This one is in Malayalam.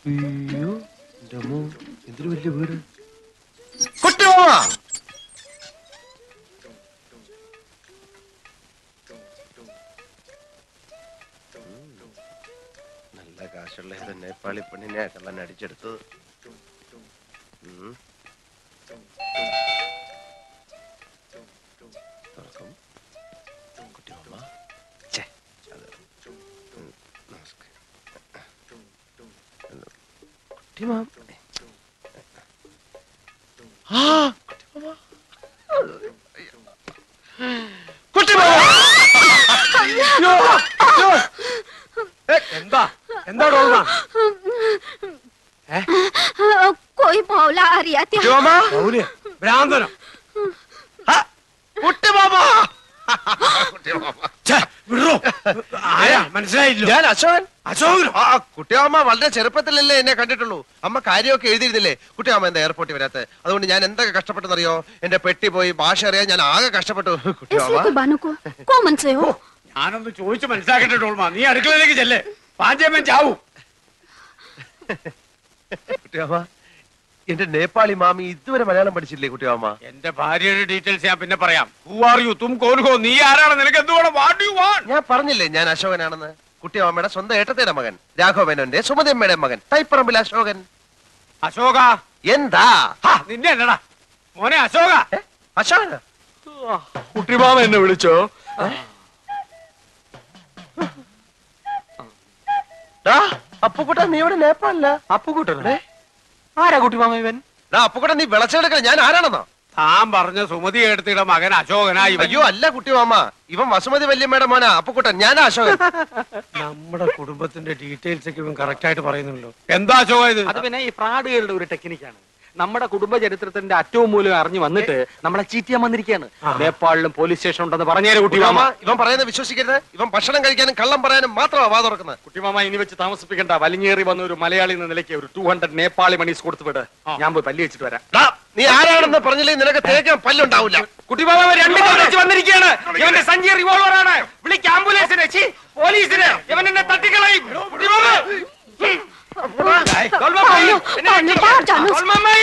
അയ്യോ എന്റെ അമ്മോ എന്തൊരു വലിയ വീട്. നല്ല കാശുള്ള ഏത് നേപ്പാളി പെണ്ണിനെ കള്ളൻ അടിച്ചെടുത്തത്. എന്താ എന്താ ഡോൾമ? कोई मौला आ रहा था। ഭ്രാന്തനോ? ആരാ മനസ്സിലായില്ലോ? ഞാൻ അശോകൻ. അശോകൻ? കുട്ടിയമ്മ വളരെ ചെറുപ്പത്തിലല്ലേ എന്നെ കണ്ടിട്ടുള്ളൂ. അമ്മ കാര്യമൊക്കെ എഴുതിയിരുന്നില്ലേ? കുട്ടിയമ്മ എന്താ എയർപോർട്ടിൽ വരാത്ത? അതുകൊണ്ട് ഞാൻ എന്തൊക്കെ കഷ്ടപ്പെട്ടെന്നറിയോ? എന്റെ പെട്ടി പോയി, ഭാഷ അറിയാൻ ഞാൻ ആകെ കഷ്ടപ്പെട്ടു. ഞാനൊന്ന് ചോദിച്ചു മനസ്സിലാക്കട്ടെ ഡോൾമ. നീ അടുക്കളയിലേക്ക് ചെല്ലേ, പാഞ്ചേമ്മൻ ചാവൂ. കുട്ടിയമ്മ, എന്റെ നേപ്പാളി മാമി ഇതുവരെ മലയാളം പഠിച്ചില്ലേ കുട്ടിയമ്മ? എന്റെ ഭാര്യയുടെ ഡീറ്റെയിൽസ് ഞാൻ പിന്നെ പറയാം. Who are you? തും കോൻ ഹോ? നീ ആരാണ്? നിനക്ക് എന്തുവേണം? What you want? ഞാൻ പറഞ്ഞില്ലേ ഞാൻ അശോകനാണെന്ന്. കുട്ടിയമ്മയുടെ സ്വന്തം ഏട്ടത്തിയുടെ മകൻ, രാഘവനന്റെ സുമതിയമ്മയുടെ മകൻ, തൈപ്പറമ്പിൽ അശോകൻ. അശോക എന്താ? നിന്നെ അല്ലടാ മോനെ അശോക. അശോകന? കുട്ടിമാമ എന്നെ വിളിച്ചോ? അപ്പുക്കുട്ടൻ, നീ ഇവിടെ നേപ്പാളില്ല? അപ്പുകുട്ടനെ ആരാ കുട്ടിമാമ ഇവൻ? അപ്പുക്കുട്ടൻ, നീ വിളച്ചെടുക്കണ ഞാൻ ആരാണെന്നോ? താൻ പറഞ്ഞ സുമതി എടുത്തിയുടെ മകൻ അശോകനായി. അയ്യോ അല്ല കുട്ടിമാമ, ഇവൻ വസുമതി വല്യമ്മയുടെ മോനാ അപ്പുക്കുട്ടൻ. ഞാനാ അശോകൻ. നമ്മുടെ കുടുംബത്തിന്റെ ഡീറ്റെയിൽസ് ഒക്കെ ഇവൻ കറക്റ്റ് ആയിട്ട് പറയുന്നുണ്ടല്ലോ. എന്താ അശോക ഇത്? അത് പിന്നെ ഈ ഫ്രാഡുകളുടെ ഒരു ടെക്നിക്കാണ്. നമ്മുടെ കുടുംബ ചരിത്രത്തിന്റെ അറ്റവും മൂലം അറിഞ്ഞു വന്നിട്ട് നമ്മളെ ചീറ്റിയാൻ വന്നിരിക്കുകയാണ്. നേപ്പാളിലും പോലീസ് സ്റ്റേഷൻ ഉണ്ടെന്ന് പറഞ്ഞേരെ കുട്ടിമാമ. ഇവൻ പറയുന്നത് വിശ്വസിക്കരുത്. ഇവൻ ഭക്ഷണം കഴിക്കാനും കള്ളം പറയാനും മാത്രമാ വാ തുറക്കുന്നത്. കുട്ടിമാമ ഇനി വെച്ച് താമസിപ്പിക്കണ്ട. വലിഞ്ഞേറി വന്ന ഒരു മലയാളി എന്ന നിലയ്ക്ക് ഒരു 200 നേപ്പാളി മണീസ് കൊടുത്തു വിട്. ഞാൻ പോയി പല്ലി വെച്ചിട്ട് വരാം. നീ ആരാണെന്ന് പറഞ്ഞില്ലേ നിനക്ക് തേക്കാൻ പല്ലുണ്ടാവില്ല. കുട്ടിമാമ രണ്ട് വെച്ച് വന്നിരിക്കുകയാണ്. ഇവന്റെ സഞ്ചി റിവോൾവർ ആണ്. വിളിക്ക് ആംബുലൻസിനെ, പോലീസിനെ. ഇവൻ എന്നെ തട്ടിക്കളയും.